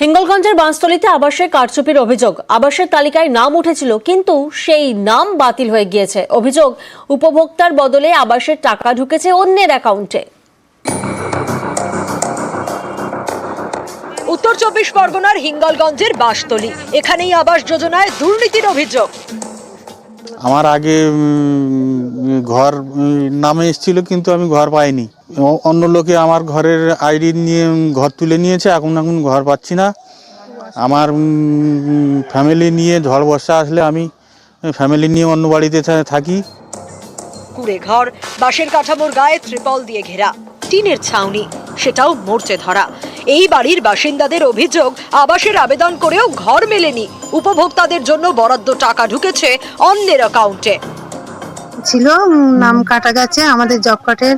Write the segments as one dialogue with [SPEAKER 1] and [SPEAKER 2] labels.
[SPEAKER 1] হিঙ্গলগঞ্জের বাঁশতলীতে আবাসের কারচুপির অভিযোগ। আবাসের তালিকায় নাম উঠেছিল, কিন্তু সেই নাম বাতিল হয়ে গিয়েছে। অভিযোগ, উপভোক্তার বদলে আবাসের টাকা ঢুকেছে অন্যের অ্যাকাউন্টে।
[SPEAKER 2] উত্তর 24 পরগনার হিঙ্গলগঞ্জের বাঁশতলী, এখানেই আবাস যোজনায় দুর্নীতির অভিযোগ।
[SPEAKER 3] আমার আগে ঘর নামে এসেছিল, কিন্তু আমি ঘর পাইনি। অন্য লোকে আমার ঘরের আইডি নিয়ে ঘর তুলে নিয়েছে। এখন ঘর পাচ্ছি না। আমার ফ্যামিলি নিয়ে ঝড় বর্ষা আসলে আমি ফ্যামিলি নিয়ে অন্য বাড়িতে থাকি।
[SPEAKER 2] কুড়ে ঘর, বাঁশের কাঠামোর গায়ে ত্রিপল দিয়ে ঘেরা, টিনের ছাউনি, সেটাও মরচে ধরা। এই বাড়ির বাসিন্দাদের অভিযোগ, আবাসের আবেদন করেও ঘর মেলেনি। উপভোক্তাদের জন্য বরাদ্দ টাকা ঢুকেছে অন্যের অ্যাকাউন্টে।
[SPEAKER 4] ছিল নাম কাটা গেছে, আমাদের জব কার্ডের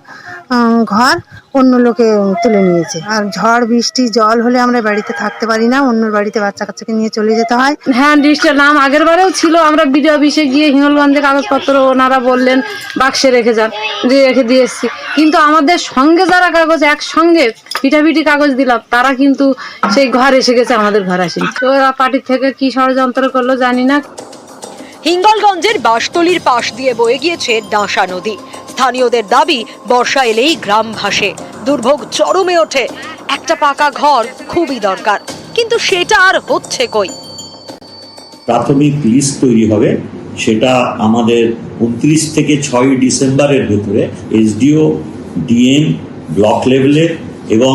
[SPEAKER 4] ঘর অন্য লোকে তুলে নিয়েছে। আর ঝড় বৃষ্টি জল হলে আমরা বাড়িতে থাকতে পারি না, অন্য বাড়িতে বাচ্চা কাচ্চাকে নিয়ে চলে যেতে হয়।
[SPEAKER 5] হ্যাঁ, লিস্টের নাম আগের বারেও ছিল। আমরা বিডিও অফিসে গিয়ে হিঙ্গলগঞ্জের কাগজপত্র ওনারা বললেন বাক্সে রেখে যান, যে রেখে দিয়ে এসেছি। কিন্তু আমাদের সঙ্গে যারা কাগজ একসঙ্গে পিঠাপিঠি কাগজ দিলাম, তারা কিন্তু সেই ঘর এসে গেছে, আমাদের ঘর আসেনি। তো ওরা পার্টির থেকে কি ষড়যন্ত্র করলো জানি না।
[SPEAKER 2] হিঙ্গলগঞ্জের বাঁশতলীর পাশ দিয়ে বয়ে গিয়েছে ডাঁসা নদী। স্থানীয়দের দাবি, বর্ষা এলেই গ্রাম ভাসে, দুর্ভোগ চরমে ওঠে। একটা পাকা ঘর খুবই দরকার, কিন্তু সেটা আর হচ্ছে কই।
[SPEAKER 6] প্রাথমিক লিস্ট তৈরি হবে, সেটা আমাদের 29 থেকে 6 ডিসেম্বরের ভেতরে এসডিও, ডিএম, ব্লক লেভেলে এবং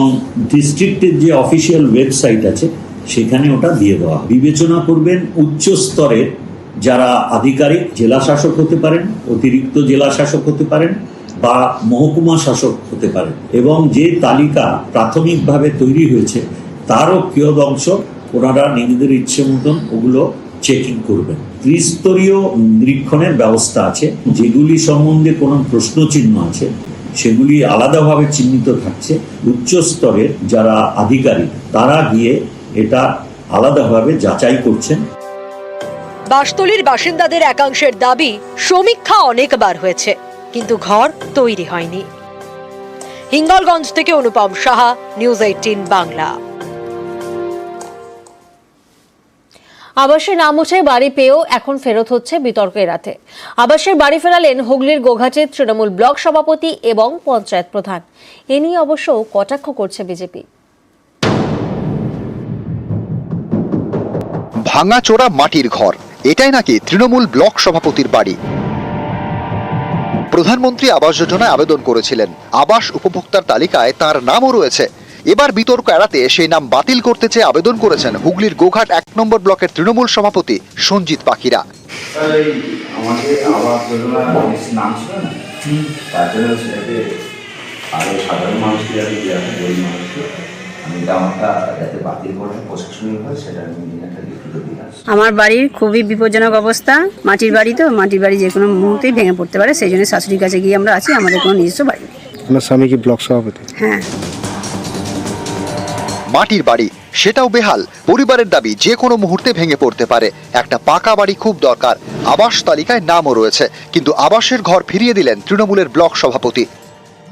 [SPEAKER 6] ডিস্ট্রিক্টের যে অফিসিয়াল ওয়েবসাইট আছে সেখানে ওটা দিয়ে দেওয়া। বিবেচনা করবেন উচ্চ স্তরের যারা আধিকারিক, জেলা শাসক হতে পারেন, অতিরিক্ত জেলা শাসক হতে পারেন বা মহকুমা শাসক হতে পারেন, এবং যে তালিকা প্রাথমিকভাবে তৈরি হয়েছে তারও কিয়দংশ ওনারা নিজেদের ইচ্ছে মতন ওগুলো চেকিং করবেন। ত্রিস্তরীয় নিরীক্ষণের ব্যবস্থা আছে। যেগুলি সম্বন্ধে কোনো প্রশ্নচিহ্ন আছে সেগুলি আলাদাভাবে চিহ্নিত থাকছে। উচ্চ স্তরের যারা আধিকারিক তারা গিয়ে এটা আলাদাভাবে যাচাই করছেন।
[SPEAKER 2] বাঁশতলীর বাসিন্দাদের একাংশের দাবি, সমীক্ষা অনেকবার হয়েছে, কিন্তু ঘর তৈরি হয়নি। হিঙ্গলগঞ্জ থেকে অনুপম সাহা, নিউজ 18 বাংলা।
[SPEAKER 1] আবাসের নাম উঠে বাড়ি পেয়েও এখন ফেরত হচ্ছে বিতর্ক এড়াতে। আবাসের বাড়ি ফেরালেন হুগলির গোঘাটের তৃণমূল ব্লক সভাপতি এবং পঞ্চায়েত প্রধান। এ নিয়ে অবশ্য কটাক্ষ করছে বিজেপি।
[SPEAKER 7] ভাঙাচোরা মাটির ঘর, এটাই নাকি তৃণমূল ব্লক সভাপতির বাড়ি। প্রধানমন্ত্রী আবাস যোজনায় আবেদন করেছিলেন, আবাস উপভোক্তার তালিকায় তার নামও রয়েছে। এবার বিতর্ক এড়াতে সেই নাম বাতিল করতে চেয়ে আবেদন করেছেন হুগলির গোঘাট 1 নম্বর ব্লকের তৃণমূল সভাপতি সঞ্জিত পাখিরা।
[SPEAKER 8] আমার বাড়ির খুবই বিপজ্জনক অবস্থা। মাটির বাড়ি, তো মাটির বাড়ি যে কোনো মুহূর্তেই ভেঙে পড়তে পারে। সেই জন্য শাশুড়ির কাছে গিয়ে আমরা আছি, আমাদের কোনো নিজস্ব বাড়ি।
[SPEAKER 9] আপনার স্বামী কি ব্লক সভাপতি?
[SPEAKER 8] হ্যাঁ।
[SPEAKER 7] মাটির বাড়ি, সেটাও বেহাল। পরিবারের দাবি যে কোনো মুহূর্তে ভেঙে পড়তে পারে। একটা পাকা বাড়ি খুব দরকার। আবাস তালিকায় নামও রয়েছে, কিন্তু আবাসের ঘর ফিরিয়ে দিলেন তৃণমূলের ব্লক সভাপতি।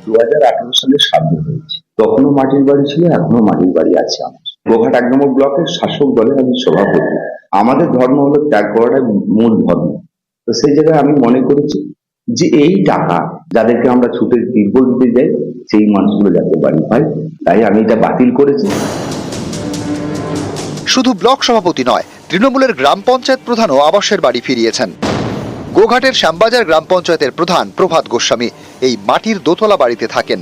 [SPEAKER 10] 2018 সালে স্বাধীন হয়েছে, তখনও মাটির বাড়ি ছিল, এখনো মাটির বাড়ি আছে। আমার গোঘাট 1 নম্বর ব্লকের শাসক দলের আমি সভাপতি। আমাদের ধর্ম হলো ত্যাগ করাটাই মূল ধর্ম। তো সেই জায়গায় আমি মনে করেছি যে এই টাকা যাদেরকে আমরা ছুটে তিরপল দিতে যাই, সেই মানুষগুলো যাতে বাড়ি পায়, তাই আমি এটা বাতিল করেছি।
[SPEAKER 7] শুধু ব্লক সভাপতি নয়, তৃণমূলের গ্রাম পঞ্চায়েত প্রধানও আবাসের বাড়ি ফিরিয়েছেন। গোঘাটের শ্যামবাজার গ্রাম পঞ্চায়েতের প্রধান প্রভাত গোস্বামী এই মাটির দোতলা বাড়িতে থাকেন।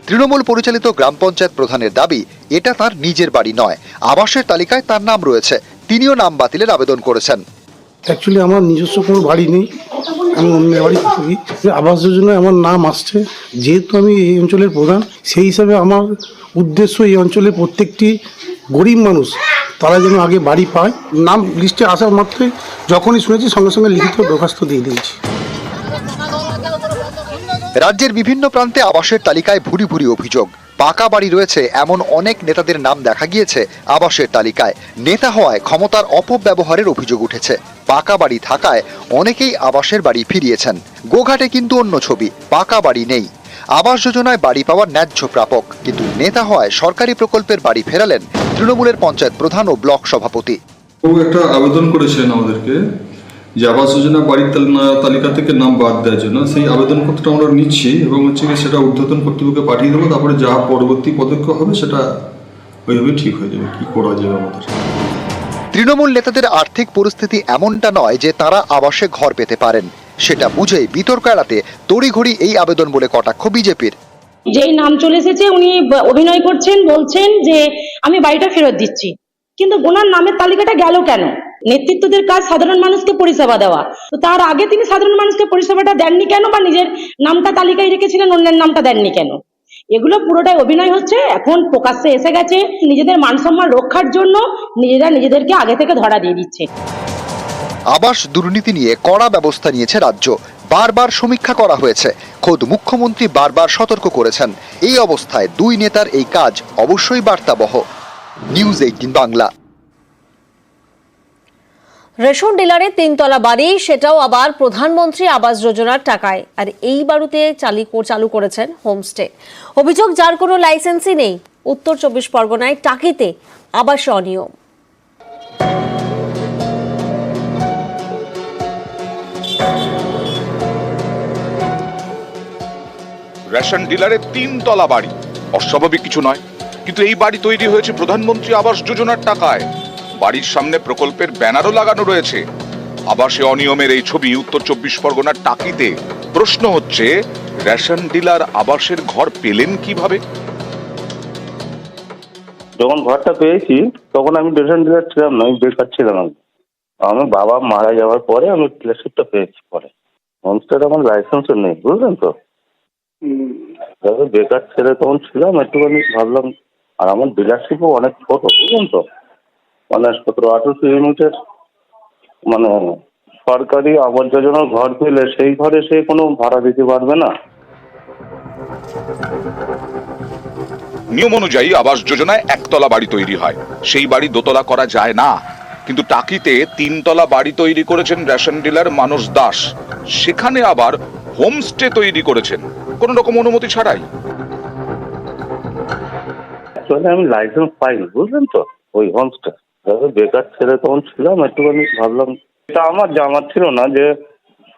[SPEAKER 7] তৃণমূল পরিচালিত গ্রাম পঞ্চায়েত প্রধানের দাবি, এটা তার নিজের বাড়ি নয়, আবাসের তালিকায় তার নাম রয়েছে। তিনিও নাম বাতিলের আবেদন করেছেন।
[SPEAKER 9] অ্যাকচুয়ালি আমার নিজস্ব কোনো বাড়ি নেই, আমি অন্য বাড়ি থাকি। আবাস যোজনায় আমার নাম আসছে, যেহেতু আমি এই অঞ্চলের প্রধান, সেই হিসাবে আমার উদ্দেশ্য এই অঞ্চলের প্রত্যেকটি গরিব মানুষ তারা যেন আগে বাড়ি পায়। নাম লিস্টে আসার মাত্রই যখনই শুনেছি সঙ্গে সঙ্গে লিখিত দরখাস্ত দিয়ে দিয়েছি।
[SPEAKER 7] রাজ্যের বিভিন্ন প্রান্তে আবাসের তালিকায় ভুরি ভুরি অভিযোগ। পাকা বাড়ি রয়েছে এমন অনেক নেতাদের নাম দেখা গিয়েছে আবাসের তালিকায়। নেতা হওয়ায় ক্ষমতার অপব্যবহারের অভিযোগ উঠেছে। পাকা বাড়ি থাকায় অনেকেই আবাসের বাড়ি ফিরিয়েছেন। গোঘাটে কিন্তু অন্য ছবি, পাকা বাড়ি নেই। আবাস যোজনায় বাড়ি পাওয়ার ন্যায্য প্রাপক, কিন্তু নেতা হওয়ায় সরকারি প্রকল্পের বাড়ি ফেরালেন তৃণমূলের পঞ্চায়েত প্রধান ও ব্লক সভাপতি।
[SPEAKER 11] ও একটা আবেদন করেছেন আমাদেরকে যে আবাস যোজনা বাড়ির তালিকা থেকে নাম বাদ দেওয়ার জন্য। সেই আবেদনপত্রটা আমরা নিচ্ছি এবং সেটা ঊর্ধ্বতন কর্তৃপক্ষকে পাঠিয়ে দেবো। তারপরে যা পরবর্তী পদক্ষেপ হবে সেটা ওইভাবে ঠিক হয়ে যাবে, কি করা যাবে আমাদের।
[SPEAKER 7] তৃণমূল নেতাদের আর্থিক পরিস্থিতি এমনটা নয় যে তারা আবাসে ঘর পেতে পারেন, সেটা বুঝেই বিতর্ক এড়াতে তড়িঘড়ি এই আবেদন বলে কটাক্ষ বিজেপির।
[SPEAKER 12] যেই নাম চলে এসেছে উনি অভিনয় করছেন, বলছেন যে আমি বাড়িটা ফেরত দিচ্ছি, কিন্তু ওনার নামের তালিকাটা গেল কেন? নেতৃত্বদের কাজ সাধারণ মানুষকে পরিষেবা দেওয়া, তো তার আগে তিনি সাধারণ মানুষকে পরিষেবাটা দেননি কেন, বা নিজের নামটা তালিকায় রেখেছিলেন, অন্যের নামটা দেননি কেন? এগুলো পুরোটাই অভিনয় হচ্ছে। এখন প্রকাশ্যে এসে গেছে, নিজেদের মান সম্মান রক্ষার জন্য নিজেরা নিজেদেরকে আগে থেকে ধরা দিয়ে দিচ্ছে।
[SPEAKER 7] আবাস দুর্নীতি নিয়ে কড়া ব্যবস্থা নিয়েছে রাজ্য, বারবার সমীক্ষা করা হয়েছে, খোদ মুখ্যমন্ত্রী বারবার সতর্ক করেছেন। এই অবস্থায় দুই নেতার এই কাজ অবশ্যই বার্তাবহ। নিউজ 18 বাংলা।
[SPEAKER 1] রেশন ডিলারে 3 তলা বাড়ি, সেটাও আবার প্রধানমন্ত্রী আবাস যোজনার টাকায়। আর এই বাড়িতে চালু করেছেন হোমস্টে। অভিযোগ, যার কোনো লাইসেন্সই নেই। উত্তর 24 পরগনায় টাকিতে আবাসে অনিয়ম।
[SPEAKER 13] রেশন ডিলারে 3 তলা বাড়ি অস্বাভাবিক কিছু নয়, কিন্তু এই বাড়ি তৈরি হয়েছে প্রধানমন্ত্রী আবাস যোজনার টাকায়। বাড়ির সামনে প্রকল্পের ব্যানারও লাগানো রয়েছে। আবাসে অনিয়মের এই ছবি উত্তর 24 পরগনার টাকিতে। প্রশ্ন হচ্ছে, রেশন ডিলার আবাসের ঘর পেলেন কিভাবে?
[SPEAKER 10] যখন ঘরটা পেয়েছি তখন আমি রেশন ডিলার ছিলাম না, আমি বেকার ছিলাম। আমার বাবা মারা যাওয়ার পরে আমি ডিলারশিপটা পেয়েছি। পরে হোমস্টের আমার লাইসেন্সও নেই, বুঝলেন তো। বেকার ছেলে তখন ছিলাম, একটুখানি ভাবলাম। আর আমার ডিলারশিপও অনেক ছোট, বুঝলেন তো, মানে 17-18 ইউনিটের। মানে সরকারি আবাস যোজনার ঘর পেলে সেই ঘরে সে কোনো ভাড়া দিতে পারবে না।
[SPEAKER 13] নিয়ম অনুযায়ী আবাস যোজনায় 1 তলা বাড়ি তৈরি হয়, সেই বাড়ি 2 তলা করা যায় না। কিন্তু টাকিতে 3 তলা বাড়ি তৈরি করেছেন রেশন ডিলার মানস দাস। সেখানে আবার হোমস্টে তৈরি করেছেন কোন রকম অনুমতি ছাড়াই।
[SPEAKER 10] আমি লাইসেন্স পাইনি, বুঝলেন তো, ওই হোমস্টে। বেকার ছেলে তখন ছিলাম, একটুখানি ভাবলাম। এটা আমার জামার ছিল না যে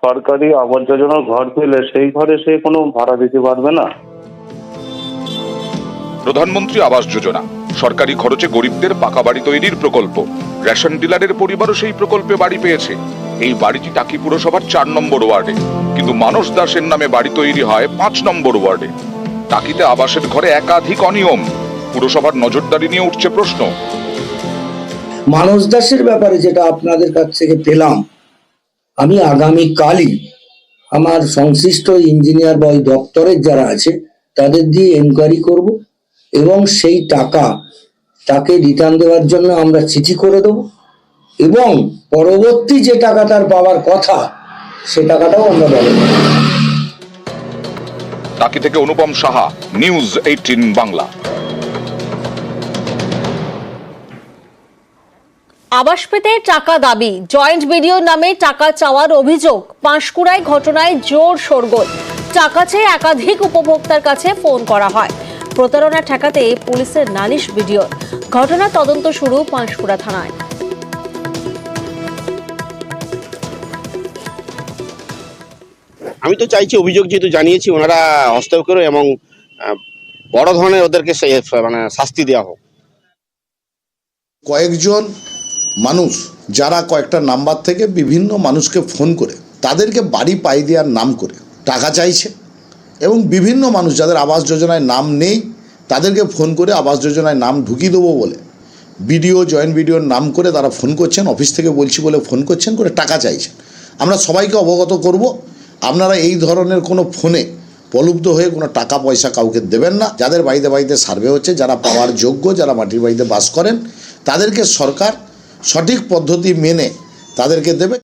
[SPEAKER 10] সরকারি আবাস যোজনার ঘর পেলে সেই ঘরে সে কোনো ভাড়া দিতে পারবে না।
[SPEAKER 13] প্রধানমন্ত্রী আবাস যোজনা সরকারি খরচে গরিবদের পাকা বাড়ি তৈরির প্রকল্প। রেশন ডিলারের পরিবারও সেই প্রকল্পে বাড়ি পেয়েছে। এই বাড়িটি টাকি পুরসভার 4 নম্বর ওয়ার্ডে, কিন্তু মানস দাসের নামে বাড়ি তৈরি হয় 5 নম্বর ওয়ার্ডে। টাকিতে আবাসের ঘরে একাধিক অনিয়ম। পুরসভার নজরদারি নিয়ে উঠছে প্রশ্ন।
[SPEAKER 14] মানস দাসের ব্যাপারে যেটা আপনাদের কাছ থেকে পেলাম, আমি আগামীকালই আমার সংশ্লিষ্ট ইঞ্জিনিয়ার বা ওই দপ্তরের যারা আছে তাদের দিয়ে এনকোয়ারি করব এবং সেই টাকা তাকে রিটার্ন দেওয়ার জন্য আমরা চিঠি করে দেব এবং পরবর্তী যে টাকা তার পাওয়ার কথা সে টাকাটাও আমরা দেব।
[SPEAKER 13] টাকি থেকে অনুপম সাহা, নিউজ 18 বাংলা।
[SPEAKER 1] আবাস পেতে টাকা দাবি, জয়েন্ট বিডিও নামে টাকা চাওয়ার অভিযোগ। পাঁশকুড়ায় ঘটনায় জোর শোরগোল। টাকা চেয়ে একাধিক উপভোক্তার কাছে ফোন করা হয়। প্রতারণা ঠেকাতে পুলিশের নালিশ বিডিওর। ঘটনা তদন্ত শুরু পাঁশকুড়া থানায়।
[SPEAKER 15] আমি তো চাইছি অভিযোগ যেহেতু জানিয়েছি ওনারা হস্তক্ষেপ করে এবং বড় ধরনের ওদেরকে মানে শাস্তি দেওয়া হোক।
[SPEAKER 16] কয়েকজন মানুষ যারা কয়েকটা নাম্বার থেকে বিভিন্ন মানুষকে ফোন করে তাদেরকে বাড়ি পাই দেওয়ার নাম করে টাকা চাইছে এবং বিভিন্ন মানুষ যাদের আবাস যোজনায় নাম নেই তাদেরকে ফোন করে আবাস যোজনায় নাম ঢুকিয়ে দেবো বলে বিডিও জয়েন্ট বিডিওর নাম করে তারা ফোন করছেন, অফিস থেকে বলছি বলে ফোন করছেন, করে টাকা চাইছেন। আমরা সবাইকে অবগত করব, আপনারা এই ধরনের কোনো ফোনে প্রলুব্ধ হয়ে কোনো টাকা পয়সা কাউকে দেবেন না। যাদের বাড়িতে বাড়িতে সার্ভে হচ্ছে, যারা পাওয়ার যোগ্য, যারা মাটির বাড়িতে বাস করেন, তাদেরকে সরকার সঠিক পদ্ধতি মেনে তাদেরকে দেবে।